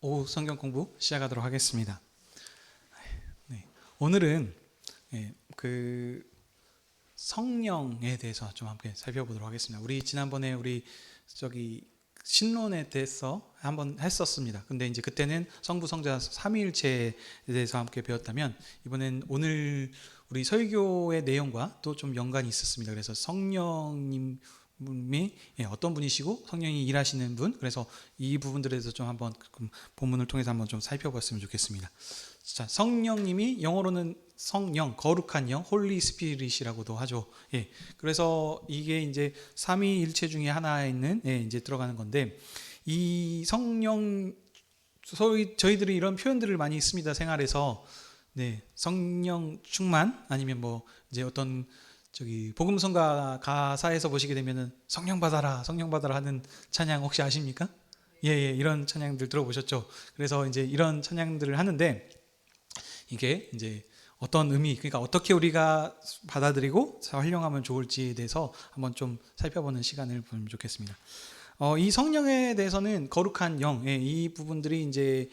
오후 성경 공부 시작하도록 하겠습니다. 네, 오늘은 그 성령에 대해서 좀 함께 살펴보도록 하겠습니다. 우리 지난번에 신론에 대해서 한번 했었습니다. 근데 이제 그때는 성부, 성자, 삼위일체에 대해서 함께 배웠다면 이번엔 오늘 우리 설교의 내용과 또 좀 연관이 있었습니다. 그래서 성령님이 어떤 분이시고 성령이 일하시는 분, 그래서 이 부분들에 대해서 좀 한번 본문을 통해서 한번 좀 살펴봤으면 좋겠습니다. 자, 성령님이 영어로는 성령, 거룩한 영, 홀리 스피릿이라고도 하죠. 그래서 이게 이제 삼위일체 중에 하나에 있는 이제 들어가는 건데, 이 성령, 소위 저희들이 이런 표현들을 많이 씁니다. 생활에서. 성령 충만, 아니면 뭐 이제 어떤 복음성가 가사에서 보시게 되면은 성령 받아라 하는 찬양 혹시 아십니까? 이런 찬양들 들어보셨죠? 그래서 이제 이런 찬양들을 하는데, 이게 이제 어떤 의미, 그러니까 어떻게 우리가 받아들이고 활용하면 좋을지에 대해서 한번 좀 살펴보는 시간을 보면 좋겠습니다. 이 성령에 대해서는 거룩한 영, 이 부분들이 이제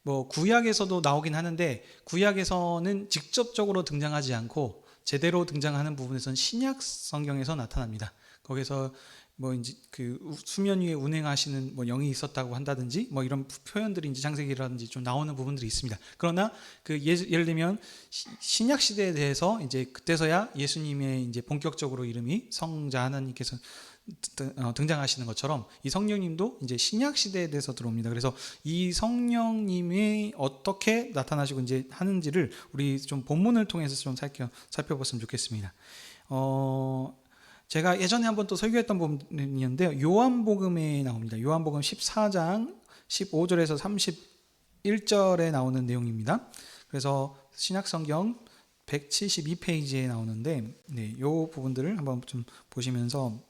뭐 구약에서도 나오긴 하는데, 구약에서는 직접적으로 등장하지 않고 제대로 등장하는 부분에서는 신약 성경에서 나타납니다. 거기서 뭐 이제 그 수면 위에 운행하시는 뭐 영이 있었다고 한다든지 뭐 이런 표현들이 이제 창세기라든지 좀 나오는 부분들이 있습니다. 그러나 예를 들면 신약 시대에 대해서 이제 그때서야 예수님의 이제 본격적으로 이름이 성자 하나님께서 등장하시는 것처럼 이 성령님도 이제 신약 시대에 대해서 들어옵니다. 그래서 이 성령님이 어떻게 나타나시고 이제 하는지를 우리 좀 본문을 통해서 좀 살펴봤으면 좋겠습니다. 제가 예전에 한번 또 설교했던 부분이었는데요. 요한복음에 나옵니다. 요한복음 14장 15절에서 31절에 나오는 내용입니다. 그래서 신약성경 172페이지에 나오는데, 이 부분들을 한번 좀 보시면서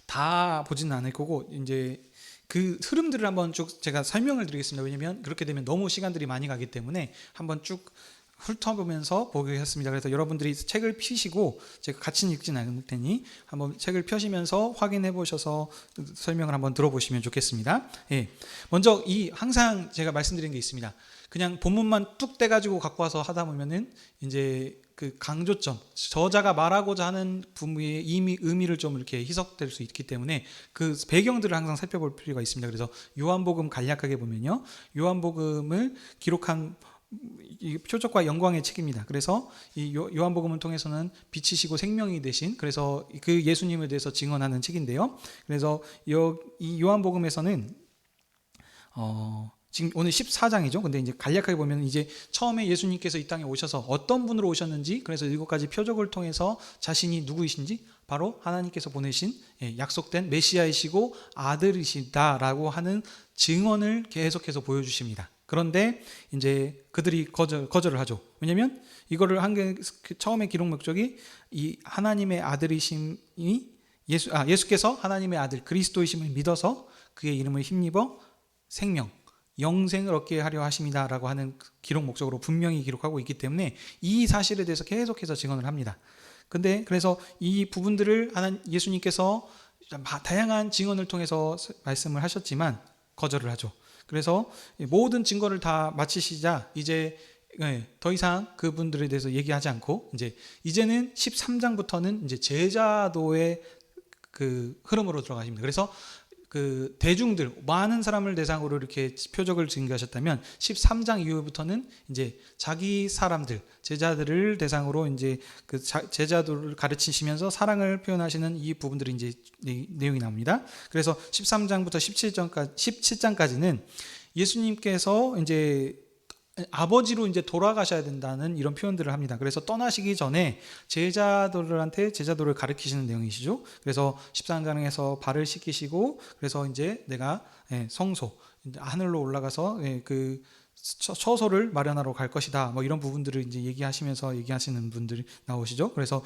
다 보지는 않을 거고 이제 그 흐름들을 한번 쭉 제가 설명을 드리겠습니다. 왜냐하면 그렇게 되면 너무 시간들이 많이 가기 때문에 한번 쭉 훑어보면서 보겠습니다. 그래서 여러분들이 책을 펴시고, 제가 같이 읽진 않을 테니 한번 책을 펴시면서 확인해 보셔서 설명을 한번 들어보시면 좋겠습니다. 먼저 항상 제가 말씀드린 게 있습니다. 그냥 본문만 뚝 떼가지고 갖고 와서 하다 보면은 이제 그 강조점, 저자가 말하고자 하는 부분의 의미를 좀 이렇게 희석될 수 있기 때문에 그 배경들을 항상 살펴볼 필요가 있습니다. 그래서 요한복음 간략하게 보면요, 요한복음을 기록한 이 표적과 영광의 책입니다. 그래서 이 요한복음을 통해서는 빛이시고 생명이 되신, 그래서 그 예수님에 대해서 증언하는 책인데요. 그래서 이 요한복음에서는 지금 오늘 14장이죠. 근데 이제 간략하게 보면 이제 처음에 예수님께서 이 땅에 오셔서 어떤 분으로 오셨는지, 그래서 7가지 표적을 통해서 자신이 누구이신지, 바로 하나님께서 보내신 약속된 메시아이시고 아들이시다라고 하는 증언을 계속해서 보여주십니다. 그런데 이제 그들이 거절을 하죠. 왜냐하면 이거를 처음에 기록 목적이 이 하나님의 아들이심이 예수께서 하나님의 아들 그리스도이심을 믿어서 그의 이름을 힘입어 생명, 영생을 얻게 하려 하십니다라고 하는 기록 목적으로 분명히 기록하고 있기 때문에 이 사실에 대해서 계속해서 증언을 합니다. 근데 그래서 이 부분들을 예수님께서 다양한 증언을 통해서 말씀을 하셨지만 거절을 하죠. 그래서 모든 증거를 다 마치시자 이제 더 이상 그분들에 대해서 얘기하지 않고 이제는 13장부터는 이제 제자도의 그 흐름으로 들어가십니다. 그래서 그 대중들, 많은 사람을 대상으로 이렇게 표적을 증거하셨다면 13장 이후부터는 이제 자기 사람들, 제자들을 대상으로 이제 그 제자들을 가르치시면서 사랑을 표현하시는 이 부분들이 이제 내용이 나옵니다. 그래서 13장부터 17장까지는 예수님께서 이제 아버지로 이제 돌아가셔야 된다는 이런 표현들을 합니다. 그래서 떠나시기 전에 제자들을 가르치시는 내용이시죠. 그래서 13장에서 발을 씻기시고, 그래서 이제 내가 성소, 하늘로 올라가서 그 처소를 마련하러 갈 것이다. 뭐 이런 부분들을 이제 얘기하시는 분들이 나오시죠. 그래서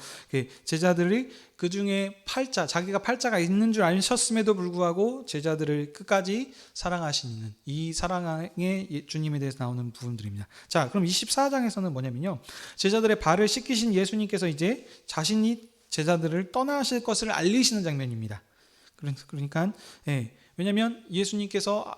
제자들이 그 중에 자기가 팔자가 있는 줄 아셨음에도 불구하고 제자들을 끝까지 사랑하시는 이 사랑의 주님에 대해서 나오는 부분들입니다. 자, 그럼 24장에서는 뭐냐면요, 제자들의 발을 씻기신 예수님께서 이제 자신이 제자들을 떠나실 것을 알리시는 장면입니다. 그러니까 왜냐하면 예수님께서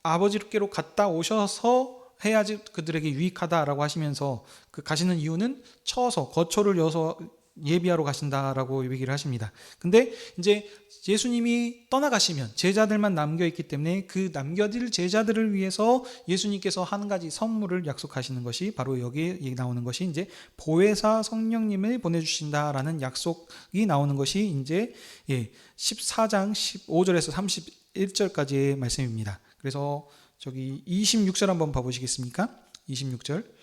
아버지께로 갔다 오셔서 해야지 그들에게 유익하다라고 하시면서 그 가시는 이유는 처서 거처를 여서 예비하러 가신다라고 얘기를 하십니다. 근데 이제 예수님이 떠나가시면 제자들만 남겨 있기 때문에 그 남겨질 제자들을 위해서 예수님께서 한 가지 선물을 약속하시는 것이 바로 여기에 나오는 것이 이제 보혜사 성령님을 보내주신다라는 약속이 나오는 것이 이제 14장 15절에서 31절까지의 말씀입니다. 그래서 저기 26절 한번 봐보시겠습니까? 26절.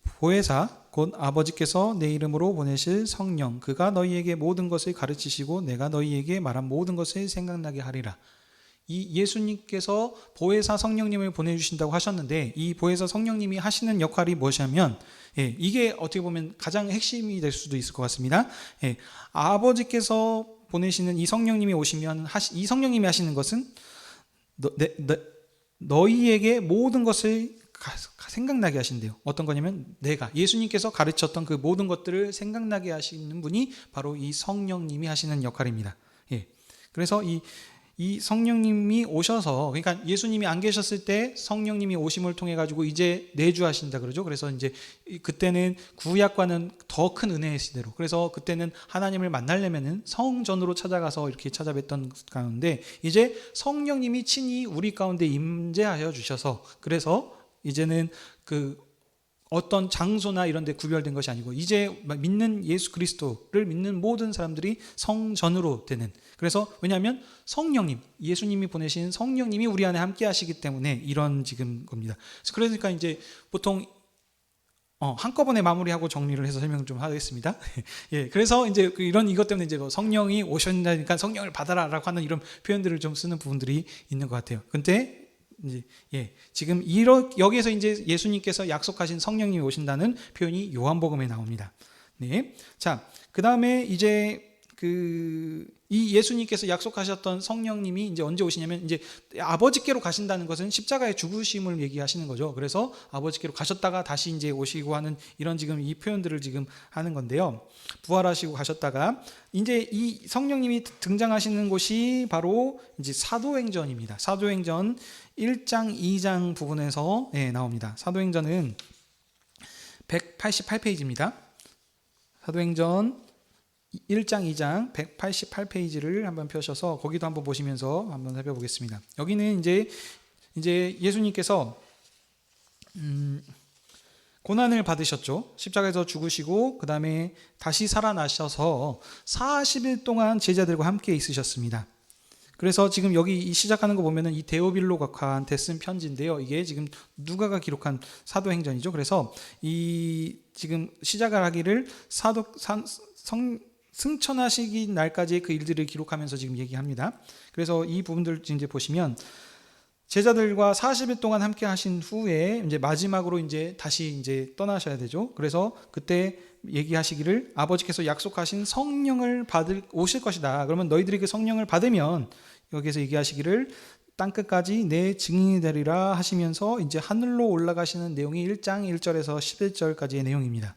보혜사 곧 아버지께서 내 이름으로 보내실 성령 그가 너희에게 모든 것을 가르치시고 내가 너희에게 말한 모든 것을 생각나게 하리라. 이 예수님께서 보혜사 성령님을 보내주신다고 하셨는데 이 보혜사 성령님이 하시는 역할이 무엇이냐면 이게 어떻게 보면 가장 핵심이 될 수도 있을 것 같습니다. 아버지께서 보내시는 이 성령님이 오시면 이 성령님이 하시는 것은 너희에게 모든 것을 생각나게 하신대요. 어떤 거냐면 내가 예수님께서 가르쳤던 그 모든 것들을 생각나게 하시는 분이 바로 이 성령님이 하시는 역할입니다. 그래서 이 성령님이 오셔서 그러니까 예수님이 안 계셨을 때 성령님이 오심을 통해 가지고 이제 내주하신다 그러죠. 그래서 이제 그때는 구약과는 더 큰 은혜의 시대로 그래서 그때는 하나님을 만나려면은 성전으로 찾아가서 이렇게 찾아뵀던 가운데 이제 성령님이 친히 우리 가운데 임재하여 주셔서 그래서 이제는 그 어떤 장소나 이런 데 구별된 것이 아니고 이제 믿는 예수 그리스도를 믿는 모든 사람들이 성전으로 되는 그래서 왜냐하면 성령님 예수님이 보내신 성령님이 우리 안에 함께 하시기 때문에 이런 지금 겁니다. 그러니까 이제 보통 한꺼번에 마무리하고 정리를 해서 설명 좀 하겠습니다. 그래서 이제 이것 때문에 이제 성령이 오셨다니까 성령을 받아라라고 하는 이런 표현들을 좀 쓰는 부분들이 있는 것 같아요. 근데 지금 여기에서 이제 예수님께서 약속하신 성령님이 오신다는 표현이 요한복음에 나옵니다. 자, 그 다음에 이제 이 예수님께서 약속하셨던 성령님이 이제 언제 오시냐면 이제 아버지께로 가신다는 것은 십자가의 죽으심을 얘기하시는 거죠. 그래서 아버지께로 가셨다가 다시 이제 오시고 하는 이런 지금 이 표현들을 지금 하는 건데요. 부활하시고 가셨다가 이제 이 성령님이 등장하시는 곳이 바로 이제 사도행전입니다. 사도행전 1장, 2장 부분에서 나옵니다. 사도행전은 188페이지입니다. 사도행전 1장, 2장 188페이지를 한번 펴셔서 거기도 한번 보시면서 한번 살펴보겠습니다. 여기는 이제 예수님께서 고난을 받으셨죠. 십자가에서 죽으시고 그 다음에 다시 살아나셔서 40일 동안 제자들과 함께 있으셨습니다. 그래서 지금 여기 시작하는 거 보면은 이 데오빌로각한테 쓴 편지인데요. 이게 지금 누가가 기록한 사도행전이죠. 그래서 이 지금 시작을 하기를 승천하시기 날까지의 그 일들을 기록하면서 지금 얘기합니다. 그래서 이 부분들 이제 보시면 제자들과 40일 동안 함께 하신 후에 이제 마지막으로 이제 다시 이제 떠나셔야 되죠. 그래서 그때 얘기하시기를 아버지께서 약속하신 성령을 오실 것이다. 그러면 너희들이 그 성령을 받으면 여기서 얘기하시기를 땅끝까지 내 증인이 되리라 하시면서 이제 하늘로 올라가시는 내용이 1장 1절에서 11절까지의 내용입니다.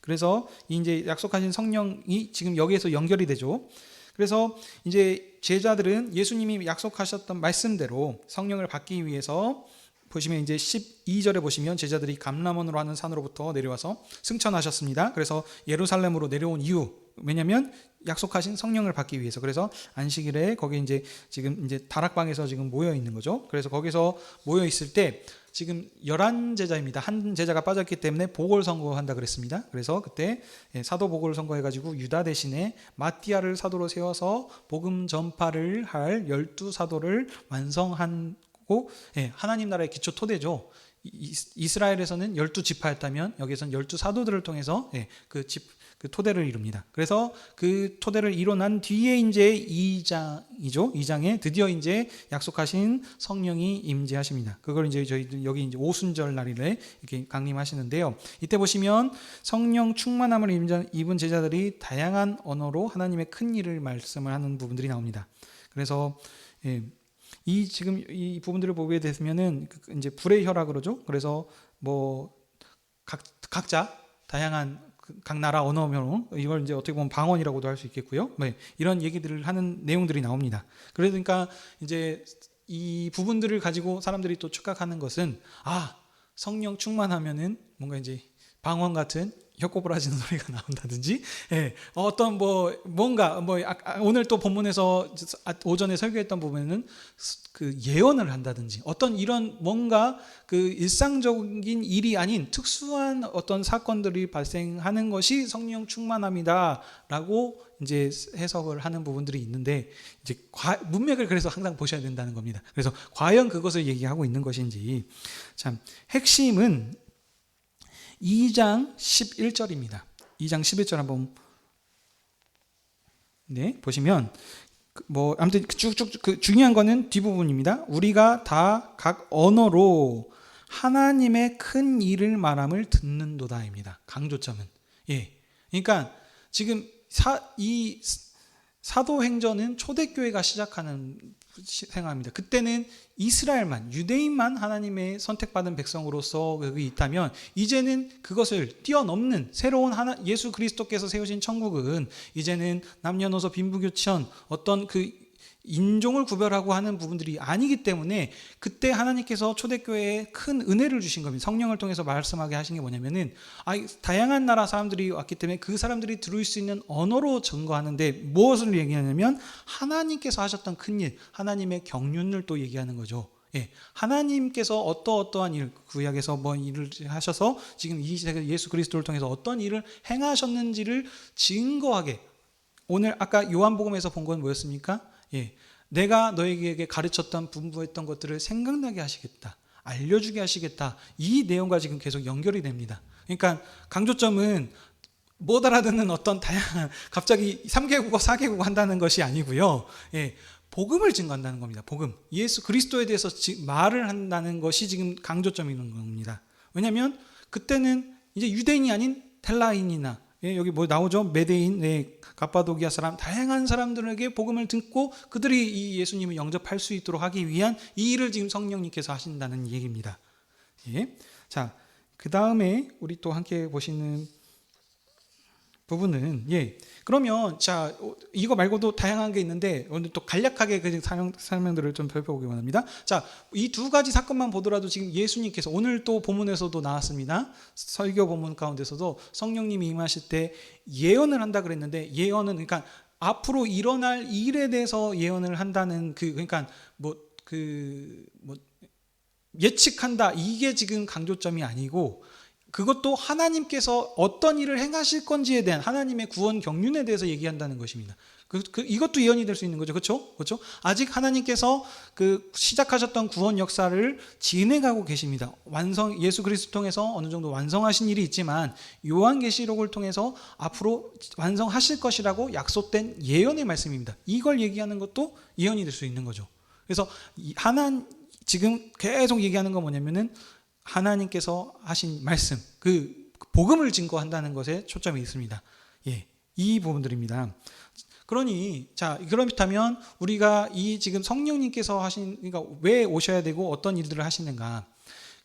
그래서 이제 약속하신 성령이 지금 여기에서 연결이 되죠. 그래서 이제 제자들은 예수님이 약속하셨던 말씀대로 성령을 받기 위해서 보시면 이제 12절에 보시면 제자들이 감람원으로 하는 산으로부터 내려와서 승천하셨습니다. 그래서 예루살렘으로 내려온 이유 왜냐하면 약속하신 성령을 받기 위해서 그래서 안식일에 거기 이제 지금 이제 다락방에서 지금 모여 있는 거죠. 그래서 거기서 모여 있을 때 지금 11제자입니다. 한 제자가 빠졌기 때문에 보궐선거한다 그랬습니다. 그래서 그때 사도 보궐선거해가지고 유다 대신에 마띠아를 사도로 세워서 복음 전파를 할 12사도를 완성하고 하나님 나라의 기초 토대죠. 이스라엘에서는 12지파였다면 여기에서는 12사도들을 통해서 그 토대를 이룹니다. 그래서 그 토대를 이뤄난 뒤에 이제 2장이죠. 2장에 드디어 이제 약속하신 성령이 임재하십니다. 그걸 이제 저희들 여기 이제 오순절 날일에 이렇게 강림하시는데요. 이때 보시면 성령 충만함을 입은 제자들이 다양한 언어로 하나님의 큰 일을 말씀을 하는 부분들이 나옵니다. 그래서 이 지금 이 부분들을 보게 되면은 이제 불의 혀라 그러죠. 그래서 뭐 각자 다양한 각 나라 언어명 이걸 이제 어떻게 보면 방언이라고도 할 수 있겠고요. 이런 얘기들을 하는 내용들이 나옵니다. 그러니까 이제 이 부분들을 가지고 사람들이 또 착각하는 것은 성령 충만하면은 뭔가 이제 방언 같은 혀꼬부라지는 소리가 나온다든지, 어떤 뭔가 오늘 또 본문에서 오전에 설교했던 부분에는 그 예언을 한다든지 어떤 이런 뭔가 그 일상적인 일이 아닌 특수한 어떤 사건들이 발생하는 것이 성령 충만함이다라고 이제 해석을 하는 부분들이 있는데, 이제 문맥을 그래서 항상 보셔야 된다는 겁니다. 그래서 과연 그것을 얘기하고 있는 것인지, 참 핵심은 2장 11절입니다. 2장 11절 한번 보시면 아무튼 쭉쭉 중요한 거는 뒷부분입니다. 우리가 다 각 언어로 하나님의 큰 일을 말함을 듣는도다입니다. 강조점은. 그러니까 지금 이 사도행전은 초대교회가 시작하는 생각합니다. 그때는 이스라엘만, 유대인만 하나님의 선택받은 백성으로서 여기 있다면, 이제는 그것을 뛰어넘는 새로운 예수 그리스도께서 세우신 천국은 이제는 남녀노소 빈부교천 어떤 그 인종을 구별하고 하는 부분들이 아니기 때문에, 그때 하나님께서 초대교회에 큰 은혜를 주신 겁니다. 성령을 통해서 말씀하게 하신 게 뭐냐면은, 다양한 나라 사람들이 왔기 때문에 그 사람들이 들을 수 있는 언어로 증거하는데, 무엇을 얘기하냐면 하나님께서 하셨던 큰 일, 하나님의 경륜을 또 얘기하는 거죠. 하나님께서 어떠한 일, 구약에서 일을 하셔서 지금 이 세계 예수 그리스도를 통해서 어떤 일을 행하셨는지를 증거하게, 오늘 아까 요한복음에서 본 건 뭐였습니까? 내가 너에게 가르쳤던 분부했던 것들을 생각나게 하시겠다, 알려주게 하시겠다, 이 내용과 지금 계속 연결이 됩니다. 그러니까 강조점은 못 알아듣는 어떤 다양한 갑자기 3개국어 4개국어 한다는 것이 아니고요, 복음을 증거한다는 겁니다. 복음, 예수 그리스도에 대해서 말을 한다는 것이 지금 강조점인 겁니다. 왜냐하면 그때는 이제 유대인이 아닌 헬라인이나, 여기 나오죠? 메대인, 갑바도기아 사람, 다양한 사람들에게 복음을 듣고 그들이 이 예수님을 영접할 수 있도록 하기 위한 이 일을 지금 성령님께서 하신다는 얘기입니다. 자, 그 다음에 우리 또 함께 보시는 부분은, 그러면 자, 이거 말고도 다양한 게 있는데 오늘 또 간략하게 그 설명들을 좀 살펴보기 원합니다. 자, 이 두 가지 사건만 보더라도 지금 예수님께서 오늘 또 본문에서도 나왔습니다. 설교 본문 가운데서도 성령님이 임하실 때 예언을 한다 그랬는데, 예언은 그러니까 앞으로 일어날 일에 대해서 예언을 한다는 그러니까 예측한다, 이게 지금 강조점이 아니고, 그것도 하나님께서 어떤 일을 행하실 건지에 대한 하나님의 구원 경륜에 대해서 얘기한다는 것입니다. 이것도 예언이 될 수 있는 거죠. 그렇죠? 아직 하나님께서 그 시작하셨던 구원 역사를 진행하고 계십니다. 예수 그리스도 통해서 어느 정도 완성하신 일이 있지만, 요한계시록을 통해서 앞으로 완성하실 것이라고 약속된 예언의 말씀입니다. 이걸 얘기하는 것도 예언이 될 수 있는 거죠. 그래서 지금 계속 얘기하는 건 뭐냐면은, 하나님께서 하신 말씀, 그 복음을 증거한다는 것에 초점이 있습니다. 이 부분들입니다. 그렇다면 우리가 이 지금 성령님께서 그러니까 왜 오셔야 되고 어떤 일들을 하시는가?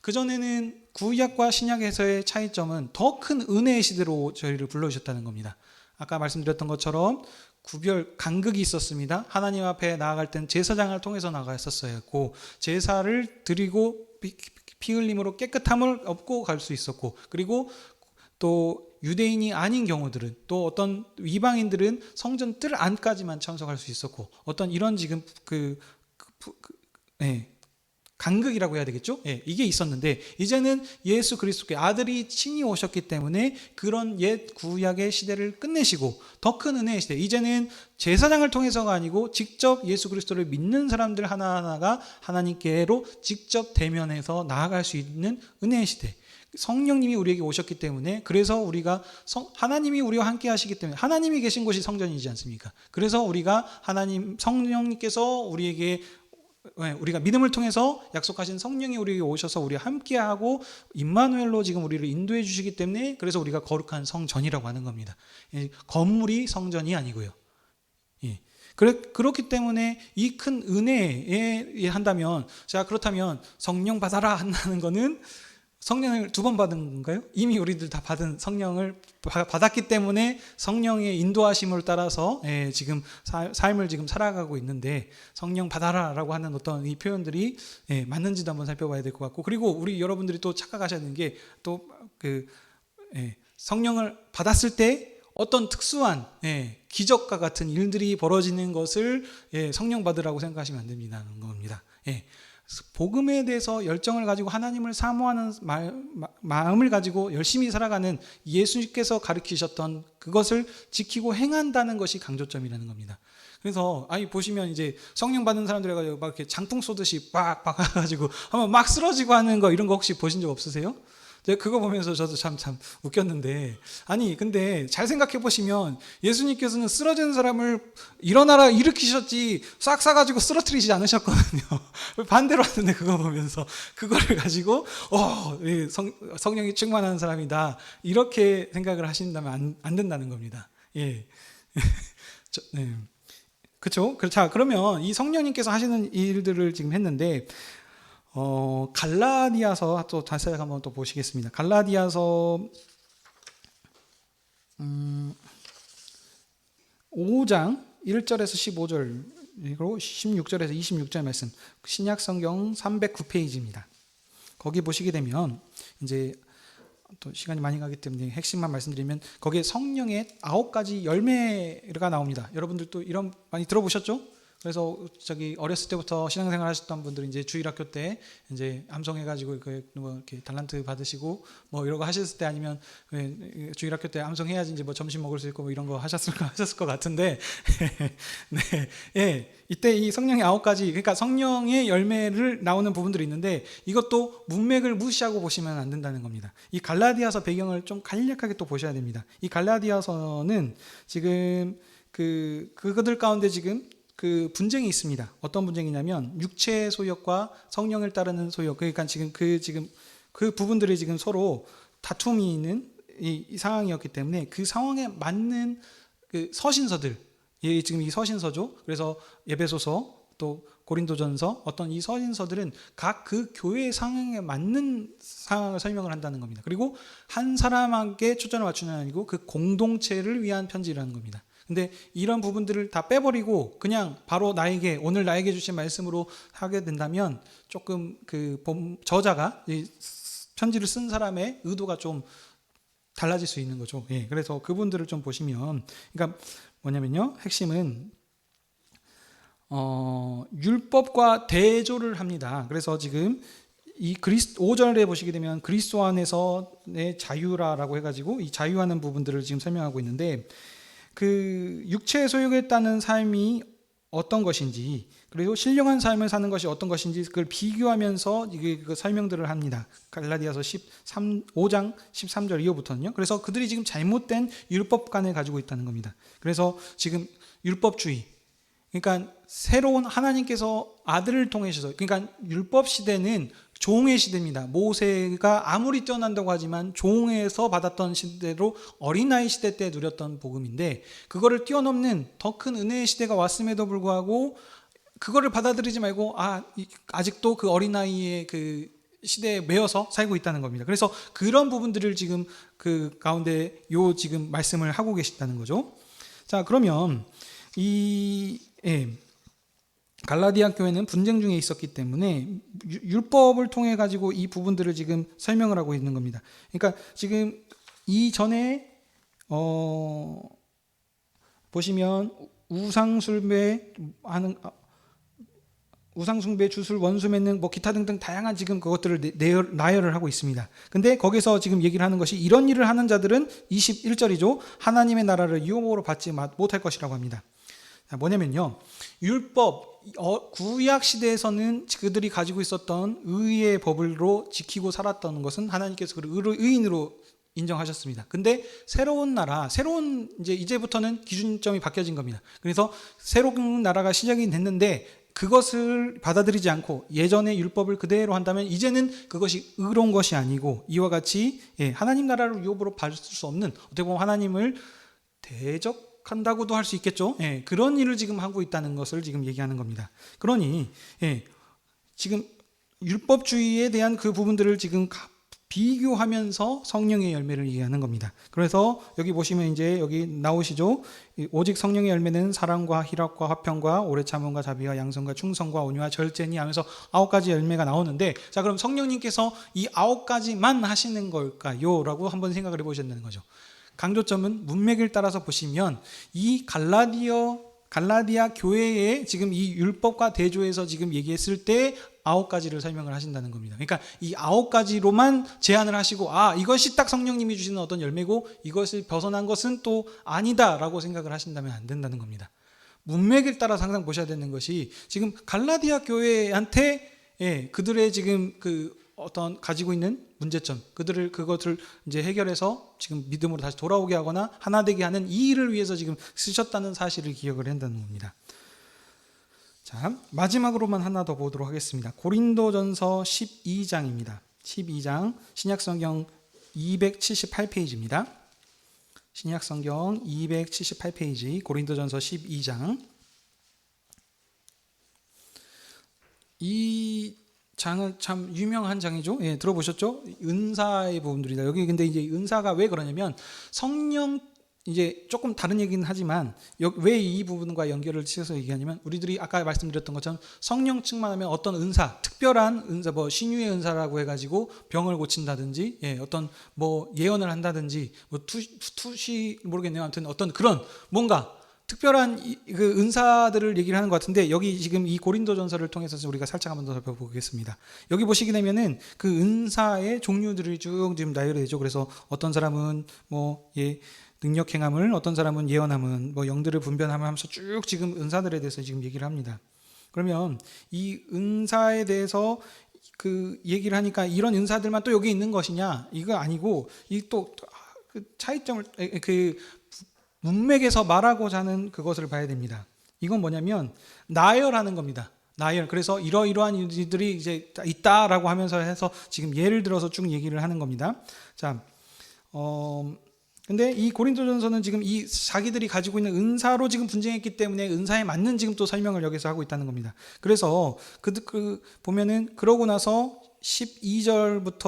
그전에는 구약과 신약에서의 차이점은 더 큰 은혜의 시대로 저희를 불러주셨다는 겁니다. 아까 말씀드렸던 것처럼 간극이 있었습니다. 하나님 앞에 나아갈 때는 제사장을 통해서 나아갔었어야 했고, 제사를 드리고 피 흘림으로 깨끗함을 얻고 갈 수 있었고, 그리고 또 유대인이 아닌 경우들은, 또 어떤 이방인들은 성전 뜰 안까지만 참석할 수 있었고, 어떤 이런 지금 간극이라고 해야 되겠죠? 이게 있었는데, 이제는 예수 그리스도의 아들이 친히 오셨기 때문에 그런 옛 구약의 시대를 끝내시고 더 큰 은혜의 시대, 이제는 제사장을 통해서가 아니고 직접 예수 그리스도를 믿는 사람들 하나하나가 하나님께로 직접 대면해서 나아갈 수 있는 은혜의 시대, 성령님이 우리에게 오셨기 때문에, 그래서 우리가 하나님이 우리와 함께 하시기 때문에, 하나님이 계신 곳이 성전이지 않습니까? 그래서 우리가 성령님께서 우리가 믿음을 통해서 약속하신 성령이 우리에게 오셔서 우리와 함께하고 임마누엘로 지금 우리를 인도해 주시기 때문에, 그래서 우리가 거룩한 성전이라고 하는 겁니다. 건물이 성전이 아니고요. 그렇기 때문에 이 큰 은혜에 한다면, 자, 그렇다면 성령 받아라 한다는 거는 성령을 2번 받은 건가요? 이미 우리들 다 받은 성령을 받았기 때문에 성령의 인도하심을 따라서 지금 삶을 지금 살아가고 있는데, 성령 받아라라고 하는 어떤 이 표현들이 맞는지도 한번 살펴봐야 될 것 같고, 그리고 우리 여러분들이 또 착각하셔야 되는 게, 또 성령을 받았을 때 어떤 특수한 기적과 같은 일들이 벌어지는 것을 성령 받으라고 생각하시면 안 된다는 겁니다. 복음에 대해서 열정을 가지고 하나님을 사모하는 마음을 가지고 열심히 살아가는 예수님께서 가르치셨던 그것을 지키고 행한다는 것이 강조점이라는 겁니다. 그래서 보시면 이제 성령 받는 사람들 해가지고 막 이렇게 장풍 쏘듯이 빡 해가지고 한번 막 쓰러지고 하는 거, 이런 거 혹시 보신 적 없으세요? 제가 그거 보면서 저도 참 웃겼는데, 근데 잘 생각해 보시면 예수님께서는 쓰러지는 사람을 일어나라 일으키셨지 싹 싸가지고 쓰러뜨리지 않으셨거든요. 반대로 하는데, 그거 보면서 그거를 가지고 성령이 충만한 사람이다, 이렇게 생각을 하신다면 안 된다는 겁니다. 그렇죠? 자, 그러면 이 성령님께서 하시는 일들을 지금 했는데, 갈라디아서 또 다시 한번 또 보시겠습니다. 갈라디아서 5장 1절에서 15절, 그리고 16절에서 26절 말씀, 신약 성경 309페이지입니다. 거기 보시게 되면, 이제 또 시간이 많이 가기 때문에 핵심만 말씀드리면, 거기에 성령의 9가지 열매가 나옵니다. 여러분들도 이런 많이 들어보셨죠? 그래서 어렸을 때부터 신앙생활 하셨던 분들은 이제 주일학교 때 이제 암송해가지고 이렇게 달란트 받으시고 뭐 이런 거 하셨을 때, 아니면 주일학교 때 암송해야지 이제 뭐 점심 먹을 수 있고 뭐 이런 거 하셨을 것 같은데, 이때 이 성령의 9가지, 그러니까 성령의 열매를 나오는 부분들이 있는데, 이것도 문맥을 무시하고 보시면 안 된다는 겁니다. 이 갈라디아서 배경을 좀 간략하게 또 보셔야 됩니다. 이 갈라디아서는 지금 그들 가운데 지금 분쟁이 있습니다. 어떤 분쟁이냐면 육체의 소욕과 성령을 따르는 소욕. 그러니까 지금 그 부분들이 지금 서로 다툼이 있는 이 상황이었기 때문에, 그 상황에 맞는 서신서들, 지금 이 서신서죠. 그래서 에베소서, 또 고린도전서, 어떤 이 서신서들은 각 그 교회의 상황에 맞는 상황을 설명을 한다는 겁니다. 그리고 한 사람에게 초점을 맞추는 아니고 그 공동체를 위한 편지라는 겁니다. 근데 이런 부분들을 다 빼버리고 그냥 바로 오늘 나에게 주신 말씀으로 하게 된다면, 조금 저자가 이 편지를 쓴 사람의 의도가 좀 달라질 수 있는 거죠. 그래서 그분들을 좀 보시면, 그러니까 뭐냐면요, 핵심은 율법과 대조를 합니다. 그래서 지금 이 5절에 보시게 되면 그리스도 안에서의 자유라라고 해가지고 이 자유하는 부분들을 지금 설명하고 있는데, 육체의 소욕에 따른 삶이 어떤 것인지, 그리고 신령한 삶을 사는 것이 어떤 것인지, 그걸 비교하면서 그 설명들을 합니다. 갈라디아서 5장 13절 이후부터는요. 그래서 그들이 지금 잘못된 율법관을 가지고 있다는 겁니다. 그래서 지금 율법주의, 그러니까 새로운 하나님께서 아들을 통해서, 그러니까 율법 시대는 종의 시대입니다. 모세가 아무리 뛰어난다고 하지만 종에서 받았던 시대로 어린아이 시대 때 누렸던 복음인데, 그거를 뛰어넘는 더 큰 은혜의 시대가 왔음에도 불구하고 그거를 받아들이지 말고 아직도 그 어린아이의 그 시대에 매여서 살고 있다는 겁니다. 그래서 그런 부분들을 지금 그 가운데 지금 말씀을 하고 계시다는 거죠. 자, 그러면 갈라디아 교회는 분쟁 중에 있었기 때문에 율법을 통해 가지고 이 부분들을 지금 설명을 하고 있는 겁니다. 그러니까 지금 이전에 보시면 우상숭배, 주술, 원수 맺는 뭐 기타 등등 다양한 지금 그것들을 나열을 하고 있습니다. 근데 거기서 지금 얘기를 하는 것이, 이런 일을 하는 자들은 21절이죠. 하나님의 나라를 유혹으로 받지 못할 것이라고 합니다. 뭐냐면요, 율법, 구약 시대에서는 그들이 가지고 있었던 의의 법으로 지키고 살았던 것은 하나님께서 그를 의인으로 인정하셨습니다. 근데 새로운 나라, 이제부터는 기준점이 바뀌어진 겁니다. 그래서 새로운 나라가 시작이 됐는데, 그것을 받아들이지 않고 예전의 율법을 그대로 한다면 이제는 그것이 의로운 것이 아니고, 이와 같이 하나님 나라를 유업으로 받을 수 없는, 어떻게 보면 하나님을 대적한다고도 할 수 있겠죠. 그런 일을 지금 하고 있다는 것을 지금 얘기하는 겁니다. 그러니 지금 율법주의에 대한 그 부분들을 지금 비교하면서 성령의 열매를 얘기하는 겁니다. 그래서 여기 보시면 이제 여기 나오시죠. 오직 성령의 열매는 사랑과 희락과 화평과 오래 참음과 자비와 양선과 충성과 온유와 절제니 하면서 9가지 열매가 나오는데, 자, 그럼 성령님께서 이 9가지만 하시는 걸까요? 라고 한번 생각을 해보셨다는 거죠. 강조점은 문맥을 따라서 보시면 이 갈라디아 교회에 지금 이 율법과 대조해서 지금 얘기했을 때 9가지를 설명을 하신다는 겁니다. 그러니까 이 9가지로만 제한을 하시고, 이것이 딱 성령님이 주시는 어떤 열매고 이것을 벗어난 것은 또 아니다라고 생각을 하신다면 안 된다는 겁니다. 문맥을 따라서 항상 보셔야 되는 것이, 지금 갈라디아 교회한테 그들의 지금 그 어떤 가지고 있는 문제점, 그것을 이제 해결해서 지금 믿음으로 다시 돌아오게 하거나 하나 되게 하는 이 일을 위해서 지금 쓰셨다는 사실을 기억을 한다는 겁니다. 자, 마지막으로만 하나 더 보도록 하겠습니다. 고린도전서 12장입니다. 12장, 신약성경 278페이지입니다. 신약성경 278페이지, 고린도전서 12장. 이 장은 참 유명한 장이죠. 들어보셨죠? 은사의 부분들이다. 여기 근데 이제 은사가 왜 그러냐면, 성령, 이제 조금 다른 얘기는 하지만 왜 이 부분과 연결을 지어서 얘기하냐면, 우리들이 아까 말씀드렸던 것처럼 성령 충만하면 어떤 은사, 특별한 은사, 뭐 신유의 은사라고 해가지고 병을 고친다든지, 어떤 뭐 예언을 한다든지, 뭐 투시 모르겠네요. 아무튼 어떤 그런 뭔가 특별한 그 은사들을 얘기를 하는 것 같은데, 여기 지금 이 고린도전서를 통해서 우리가 살짝 한번 더 살펴보겠습니다. 여기 보시게 되면은 그 은사의 종류들이 쭉 지금 나열이 되죠. 그래서 어떤 사람은 뭐 능력 행함을, 어떤 사람은 예언함은, 뭐 영들을 분별함을 하면서 쭉 지금 은사들에 대해서 지금 얘기를 합니다. 그러면 이 은사에 대해서 그 얘기를 하니까 이런 은사들만 또 여기 있는 것이냐? 이거 아니고, 이 또 그 차이점을 그 문맥에서 말하고자 하는 그것을 봐야 됩니다. 이건 뭐냐면 나열하는 겁니다. 나열. 그래서 이러이러한 일들이 이제 있다라고 하면서 해서 지금 예를 들어서 쭉 얘기를 하는 겁니다. 자, 근데 이 고린도전서는 지금 이 자기들이 가지고 있는 은사로 지금 분쟁했기 때문에 은사에 맞는 지금 또 설명을 여기서 하고 있다는 겁니다. 그래서 보면은 그러고 나서 12절부터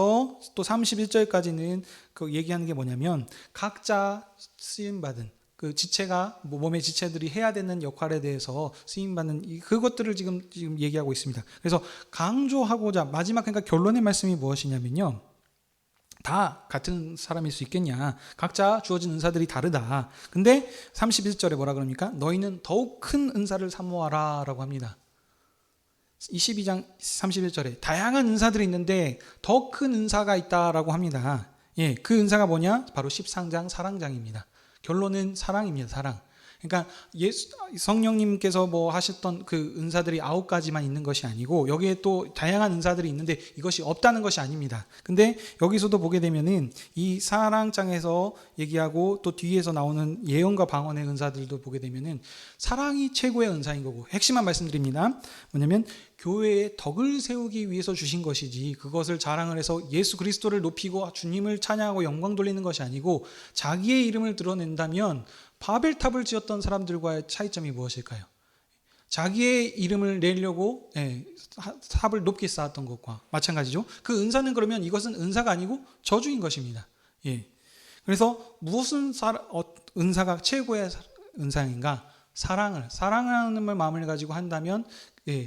또 31절까지는 그 얘기하는 게 뭐냐면, 각자 쓰임받은 그 지체가, 몸의 지체들이 해야 되는 역할에 대해서 쓰임받는 그것들을 지금 얘기하고 있습니다. 그래서 강조하고자 마지막, 그러니까 결론의 말씀이 무엇이냐면요, 다 같은 사람일 수 있겠냐, 각자 주어진 은사들이 다르다. 근데 31절에 뭐라 그럽니까? 너희는 더욱 큰 은사를 사모하라 라고 합니다. 22장 31절에 다양한 은사들이 있는데 더 큰 은사가 있다라고 합니다. 그 은사가 뭐냐? 바로 13장 사랑장입니다. 결론은 사랑입니다. 사랑. 그러니까 성령님께서 뭐 하셨던 그 은사들이 9가지만 있는 것이 아니고, 여기에 또 다양한 은사들이 있는데 이것이 없다는 것이 아닙니다. 근데 여기서도 보게 되면은 이 사랑장에서 얘기하고 또 뒤에서 나오는 예언과 방언의 은사들도 보게 되면은 사랑이 최고의 은사인 거고, 핵심만 말씀드립니다. 뭐냐면 교회의 덕을 세우기 위해서 주신 것이지, 그것을 자랑을 해서 예수 그리스도를 높이고 주님을 찬양하고 영광 돌리는 것이 아니고, 자기의 이름을 드러낸다면 바벨탑을 지었던 사람들과의 차이점이 무엇일까요? 자기의 이름을 내려고 탑을 높게 쌓았던 것과 마찬가지죠. 그 은사는 그러면 이것은 은사가 아니고 저주인 것입니다. 그래서 무슨 은사가 최고의 은사인가? 사랑하는 마음을 가지고 한다면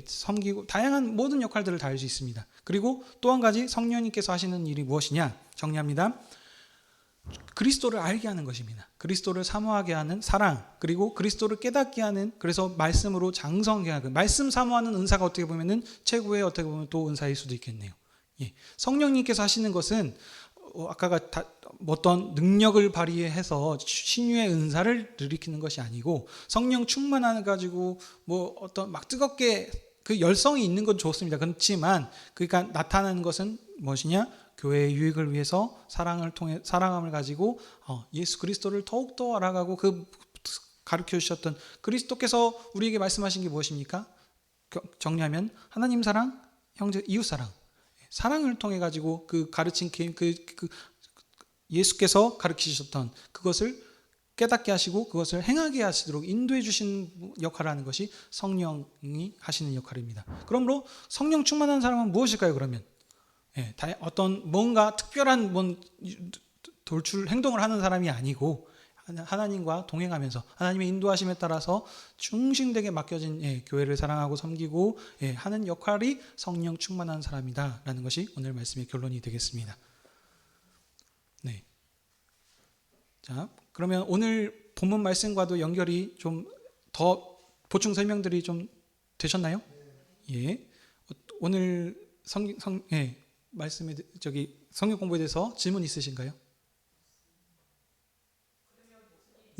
섬기고 다양한 모든 역할들을 다 할 수 있습니다. 그리고 또 한 가지 성령님께서 하시는 일이 무엇이냐? 정리합니다. 그리스도를 알게 하는 것입니다. 그리스도를 사모하게 하는 사랑, 그리고 그리스도를 깨닫게 하는, 그래서 말씀으로 장성하게 하는, 말씀 사모하는 은사가 어떻게 보면은 최고의 어떻게 보면 또 은사일 수도 있겠네요. 성령님께서 하시는 것은 아까가 어떤 능력을 발휘해서 신유의 은사를 일으키는 것이 아니고, 성령 충만해 가지고 뭐 어떤 막 뜨겁게 그 열성이 있는 건 좋습니다. 그렇지만 그러니까 나타나는 것은 무엇이냐? 교회의 유익을 위해서 사랑함을 가지고 예수 그리스도를 더욱더 알아가고, 그 가르쳐 주셨던 그리스도께서 우리에게 말씀하신 게 무엇입니까? 정리하면 하나님 사랑, 형제 이웃 사랑을 통해 가지고 그 가르친 그 예수께서 가르치셨던 그것을 깨닫게 하시고 그것을 행하게 하시도록 인도해 주신 역할을 하는 것이 성령이 하시는 역할입니다. 그러므로 성령 충만한 사람은 무엇일까요? 그러면 어떤 뭔가 특별한 돌출 행동을 하는 사람이 아니고 하나님과 동행하면서 하나님의 인도하심에 따라서 충실되게 맡겨진 교회를 사랑하고 섬기고 하는 역할이 성령 충만한 사람이다라는 것이 오늘 말씀의 결론이 되겠습니다. 네. 자, 그러면 오늘 본문 말씀과도 연결이 좀 더 보충 설명들이 좀 되셨나요? 예. 오늘 말씀에 성경 공부에 대해서 질문 있으신가요?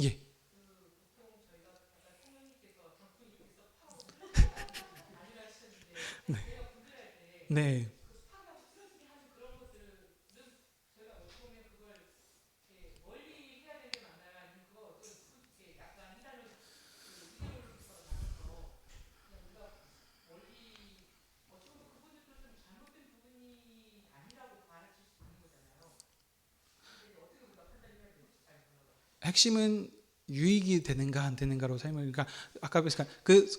예. 네. 핵심은 유익이 되는가 안 되는가로 삶을 그러니까 아까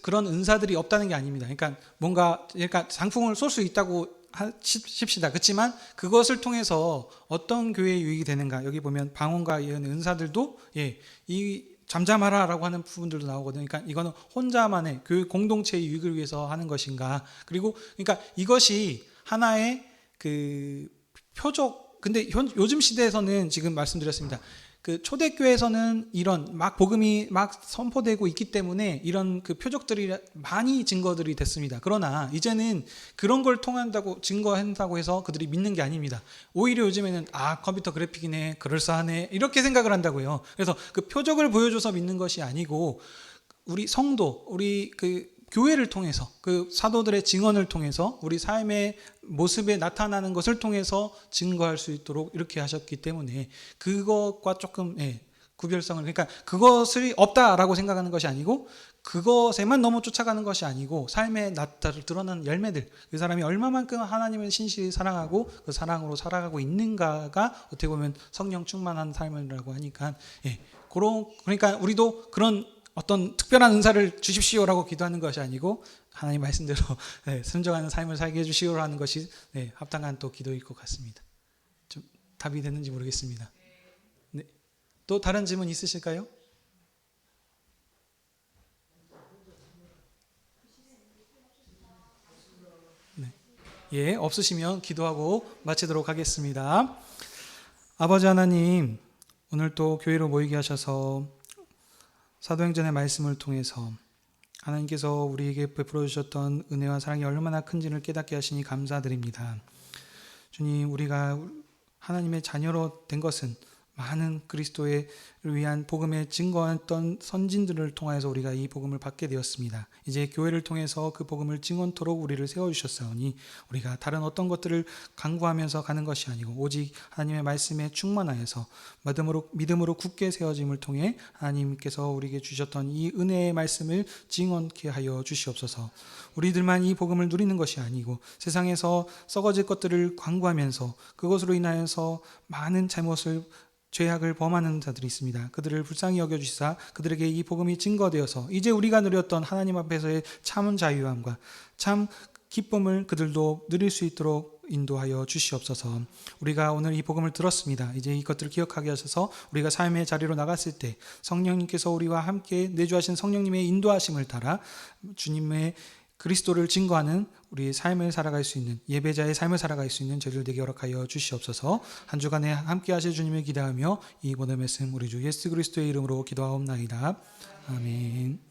그런 은사들이 없다는 게 아닙니다. 그러니까 상품을 쏠 수 있다고 하십시다. 그렇지만 그것을 통해서 어떤 교회에 유익이 되는가 여기 보면 방언과 예언의 은사들도 이 잠잠하라라고 하는 부분들도 나오거든요. 그러니까 이거는 혼자만의 교회 공동체의 유익을 위해서 하는 것인가 그리고 그러니까 이것이 하나의 그 표적 근데 요즘 시대에서는 지금 말씀드렸습니다. 그 초대교회에서는 이런 복음이 막 선포되고 있기 때문에 이런 그 표적들이 많이 증거들이 됐습니다. 그러나 이제는 그런 걸 통한다고 증거한다고 해서 그들이 믿는 게 아닙니다. 오히려 요즘에는 컴퓨터 그래픽이네, 그럴싸하네 이렇게 생각을 한다고요. 그래서 그 표적을 보여줘서 믿는 것이 아니고 우리 성도, 우리 그 교회를 통해서 그 사도들의 증언을 통해서 우리 삶의 모습에 나타나는 것을 통해서 증거할 수 있도록 이렇게 하셨기 때문에 그것과 조금 구별성을 그러니까 그것이 없다라고 생각하는 것이 아니고 그것에만 너무 쫓아가는 것이 아니고 삶에 드러나는 열매들 그 사람이 얼마만큼 하나님을 신실히 사랑하고 그 사랑으로 살아가고 있는가가 어떻게 보면 성령 충만한 삶이라고 하니까 그러니까 우리도 그런 어떤 특별한 은사를 주십시오라고 기도하는 것이 아니고 하나님 말씀대로 순종하는 삶을 살게 해주시오라는 것이 합당한 또 기도일 것 같습니다. 좀 답이 됐는지 모르겠습니다. 네. 또 다른 질문 있으실까요? 네. 없으시면 기도하고 마치도록 하겠습니다. 아버지 하나님, 오늘 또 교회로 모이게 하셔서 사도행전의 말씀을 통해서 하나님께서 우리에게 베풀어 주셨던 은혜와 사랑이 얼마나 큰지를 깨닫게 하시니 감사드립니다. 주님, 우리가 하나님의 자녀로 된 것은 많은 그리스도를 위한 복음에 증거했던 선진들을 통해서 우리가 이 복음을 받게 되었습니다. 이제 교회를 통해서 그 복음을 증언토록 우리를 세워주셨사오니 우리가 다른 어떤 것들을 강구하면서 가는 것이 아니고 오직 하나님의 말씀에 충만하여서 믿음으로 굳게 세워짐을 통해 하나님께서 우리에게 주셨던 이 은혜의 말씀을 증언케 하여 주시옵소서. 우리들만 이 복음을 누리는 것이 아니고 세상에서 썩어질 것들을 강구하면서 그것으로 인하여서 많은 죄악을 범하는 자들이 있습니다. 그들을 불쌍히 여겨주시사 그들에게 이 복음이 증거되어서 이제 우리가 누렸던 하나님 앞에서의 참 자유함과 참 기쁨을 그들도 누릴 수 있도록 인도하여 주시옵소서. 우리가 오늘 이 복음을 들었습니다. 이제 이것들을 기억하게 하셔서 우리가 삶의 자리로 나갔을 때 성령님께서 우리와 함께 내주하신 성령님의 인도하심을 따라 주님의 그리스도를 증거하는 우리의 삶을 살아갈 수 있는 예배자의 삶을 살아갈 수 있는 저희들 되게 허락하여 주시옵소서. 한 주간에 함께 하실 주님을 기대하며 이 모든 말씀 우리 주 예수 그리스도의 이름으로 기도하옵나이다. 아멘.